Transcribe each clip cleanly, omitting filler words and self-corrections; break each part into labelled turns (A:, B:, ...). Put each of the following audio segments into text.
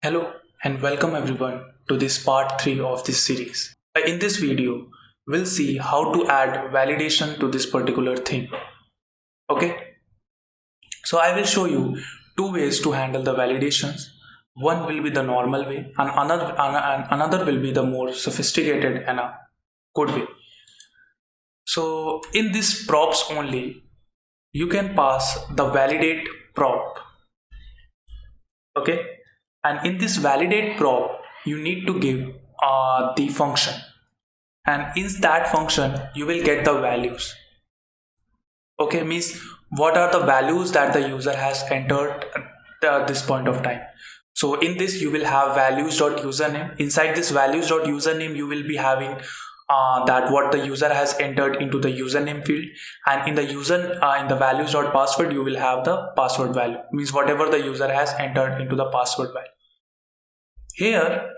A: Hello and welcome everyone to this part 3 of this series. In this video, we'll see how to add validation to this particular thing. Okay, so I will show you two ways to handle the validations. One will be the normal way and another will be the more sophisticated and a good way. So in this props only, you can pass the validate prop. Okay, and in this validate prop you need to give the function, and in that function you will get the values. Okay, means what are the values that the user has entered at this point of time. So in this you will have values.username. Inside this values.username you will be having that what the user has entered into the username field, and in the in the values.password you will have the password value, means whatever the user has entered into the password value. Here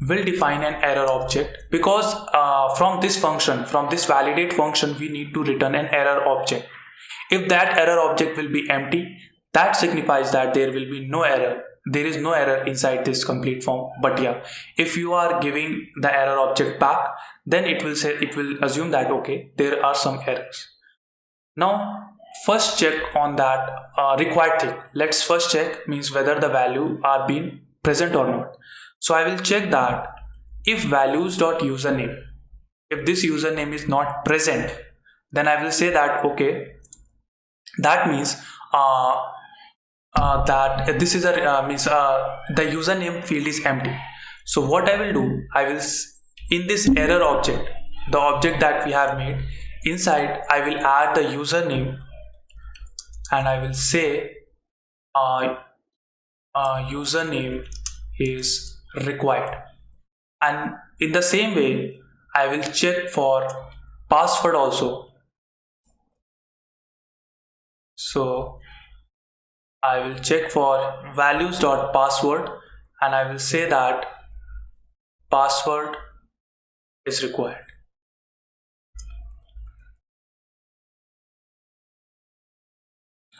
A: we'll define an error object because from this validate function we need to return an error object. If that error object will be empty, that signifies that there will be no error. There is no error inside this complete form. But yeah, if you are giving the error object back, then it will assume that okay, there are some errors. Now first check on that required thing. Let's first check means whether the value are being present or not. So I will check that if values.username, if this username is not present, then I will say that okay, that means that this is the username field is empty. So what I will do, in this error object, the object that we have made, inside I will add the username and I will say username is required, and in the same way I will check for password also. So I will check for values.password and I will say that password is required.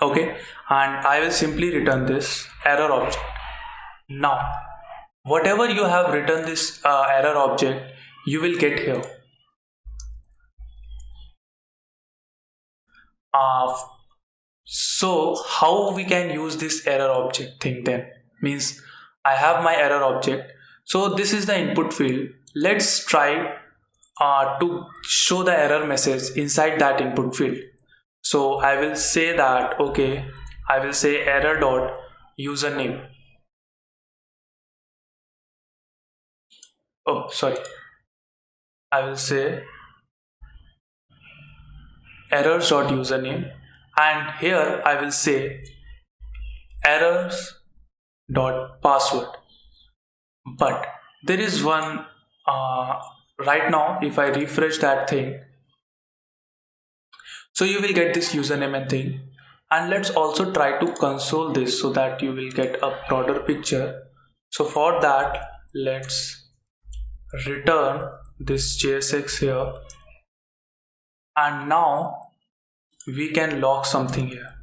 A: Okay, and I will simply return this error object. Now whatever you have written this error object, you will get here. So how we can use this error object thing then? Means I have my error object. So this is the input field. Let's try to show the error message inside that input field. So I will say that okay, I will say error dot username. Oh, sorry. I will say errors.username, and here I will say errors.password. But there is one right now, if I refresh that thing, so you will get this username and thing. And let's also try to console this so that you will get a broader picture. So for that, let's return this JSX here, and now we can log something here.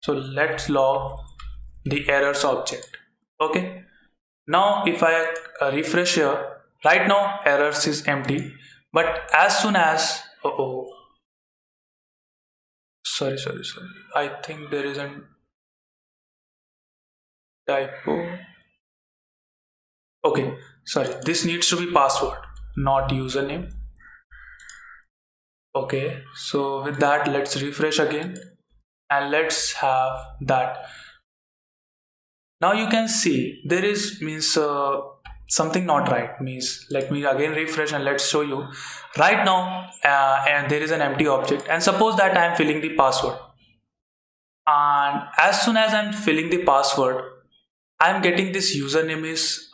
A: So let's log the errors object. Okay, now if I refresh here, right now errors is empty, but as soon as sorry, I think there is a typo. Okay, sorry, this needs to be password, not username. Okay, so with that, let's refresh again and let's have that. Now you can see there is something not right, means let me again refresh and let's show you. Right now and there is an empty object, and suppose that I am filling the password, and as soon as I am filling the password, I am getting this username is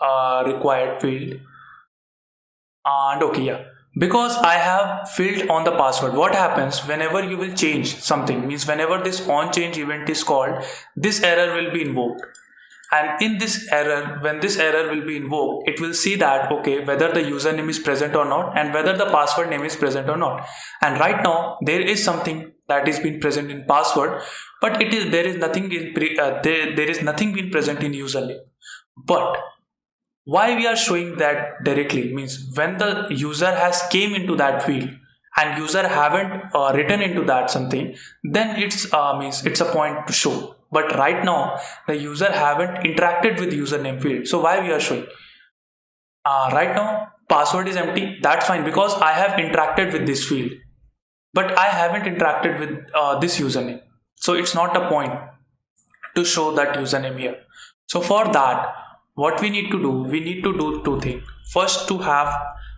A: required field. And okay, yeah, because I have filled on the password, what happens whenever you will change something, means whenever this on change event is called, this error will be invoked. And in this error, when this error will be invoked, it will see that okay, whether the username is present or not, and whether the password name is present or not. And right now there is something that is being present in password, but there is nothing being present in username. But why we are showing that directly means when the user has came into that field and user haven't written into that something, then it's means it's a point to show. But right now the user haven't interacted with username field, so why we are showing? Right now password is empty, that's fine because I have interacted with this field, but I haven't interacted with this username, so it's not a point to show that username here. So for that, what we need to do, we need to do two things. First, to have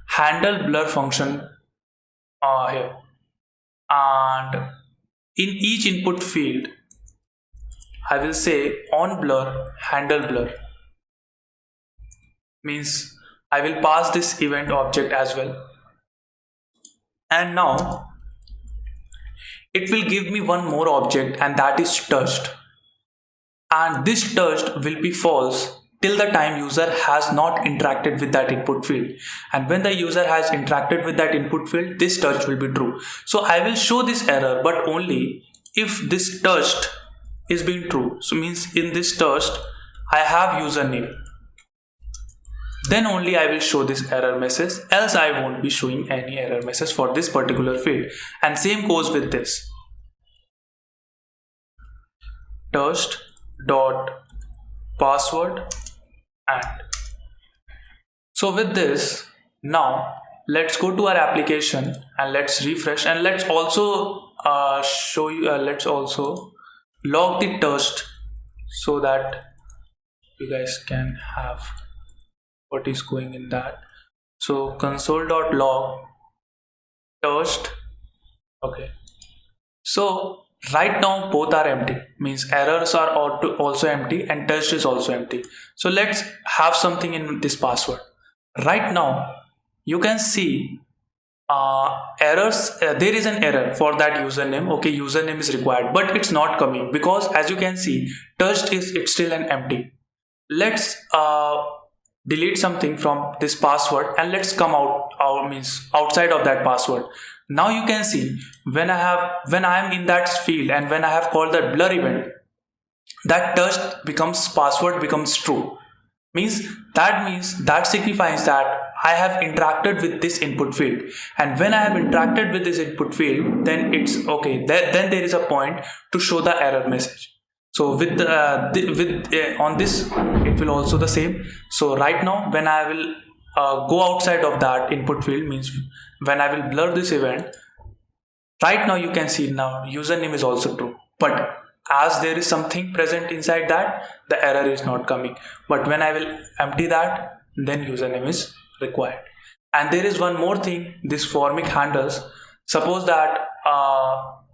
A: handle blur function here, and in each input field I will say on blur handle blur, means I will pass this event object as well. And now it will give me one more object, and that is touched, and this touched will be false till the time user has not interacted with that input field, and when the user has interacted with that input field, this touched will be true. So I will show this error, but only if this touched is being true. So means in this touched I have username, then only I will show this error message, else I won't be showing any error message for this particular field. And same goes with this touched dot password. And so with this, now let's go to our application and let's refresh, and let's also show you let's also log the touched so that you guys can have what is going in that. So console.log touched. Okay, so right now both are empty, means errors are also empty and touched is also empty. So let's have something in this password. Right now you can see errors, there is an error for that username. Okay, username is required, but it's not coming because as you can see touched is it's still an empty. Let's delete something from this password and let's come out means outside of that password. Now you can see when I am in that field and when I have called that blur event, that touched becomes password becomes true, means that signifies that I have interacted with this input field, and when I have interacted with this input field, then it's okay, then there is a point to show the error message. So with on this it will also the same. So right now when I will go outside of that input field, means when I will blur this event, right now you can see now username is also true, but as there is something present inside that, the error is not coming. But when I will empty that, then username is required. And there is one more thing this Formik handles. Suppose that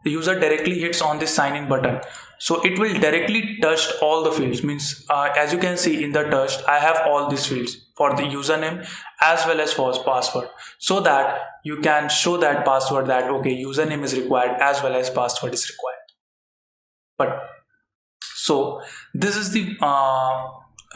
A: the user directly hits on this sign in button, so it will directly touch all the fields, means as you can see in the touch I have all these fields for the username as well as for password, so that you can show that password that okay, username is required as well as password is required. But so this is the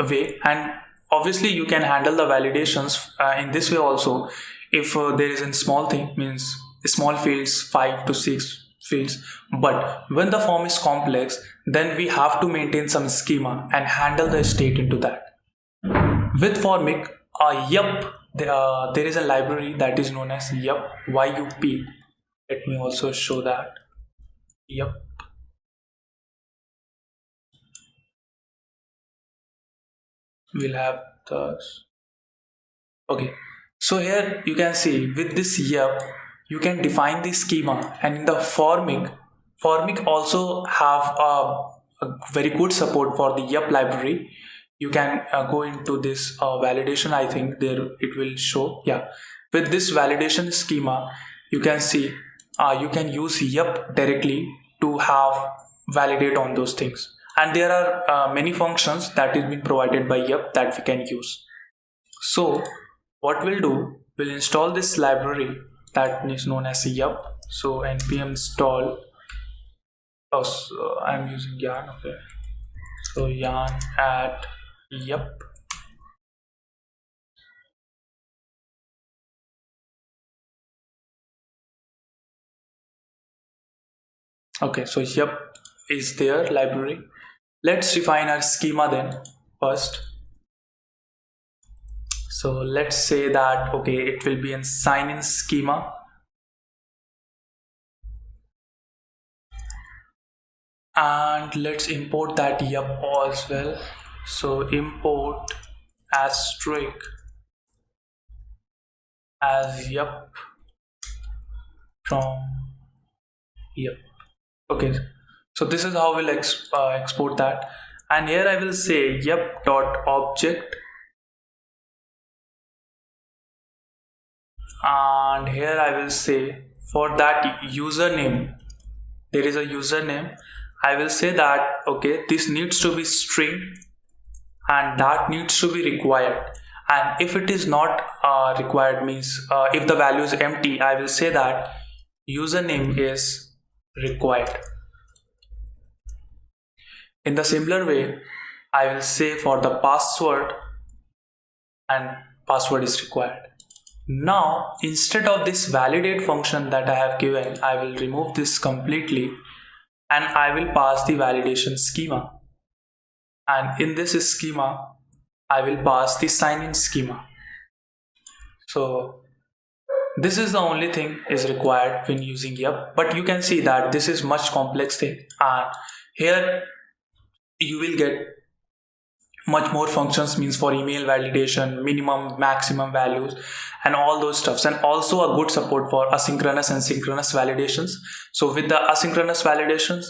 A: way, and obviously you can handle the validations in this way also. If there is a small thing, means small fields 5 to 6 fields, but when the form is complex, then we have to maintain some schema and handle the state into that. With Formik, there is a library that is known as yup, yup. Let me also show that. Yup. We'll have this. Okay, so here you can see with this yup you can define the schema, and in the Formik also have a very good support for the yup library. You can go into this validation, I think there it will show. Yeah, with this validation schema you can see you can use yup directly to have validate on those things, and there are many functions that is being provided by yup that we can use. So what we'll do, we'll install this library that is known as yup. So npm install, so I'm using yarn. Okay, so yarn at yup. Okay, so yup is their library. Let's define our schema then first. So let's say that, okay, it will be in sign-in schema. And let's import that yup as well. So import asterisk as yup from yup. Okay, so this is how we'll export that. And here I will say yup dot object, and here I will say for that username, there is a username. I will say that, okay, this needs to be string and that needs to be required. And if it is not required, means if the value is empty, I will say that username is required. In the similar way, I will say for the password, and password is required. Now, instead of this validate function that I have given, I will remove this completely and I will pass the validation schema. And in this schema, I will pass the sign-in schema. So this is the only thing is required when using yup, but you can see that this is much complex thing, and here you will get much more functions, means for email validation, minimum, maximum values, and all those stuffs, and also a good support for asynchronous and synchronous validations. So with the asynchronous validations,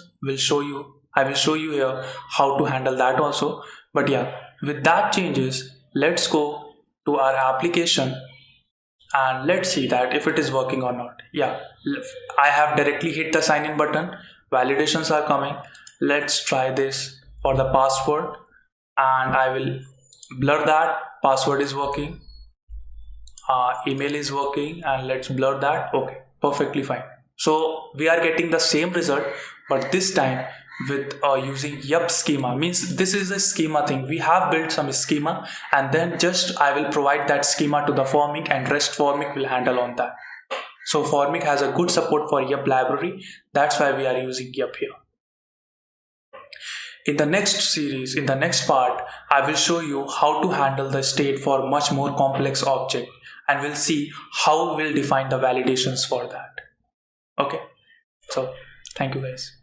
A: I will show you here how to handle that also. But yeah, with that changes, let's go to our application and let's see that if it is working or not. Yeah, I have directly hit the sign in button, validations are coming. Let's try this for the password, and I will blur that. Password is working, email is working, and let's blur that. Okay, perfectly fine. So we are getting the same result, but this time with using yup schema, means this is a schema thing. We have built some schema, and then just I will provide that schema to the Formik, and rest Formik will handle on that. So Formik has a good support for yup library. That's why we are using yup here. In the next series, in the next part, I will show you how to handle the state for much more complex object, and we'll see how we'll define the validations for that. Okay, so thank you guys.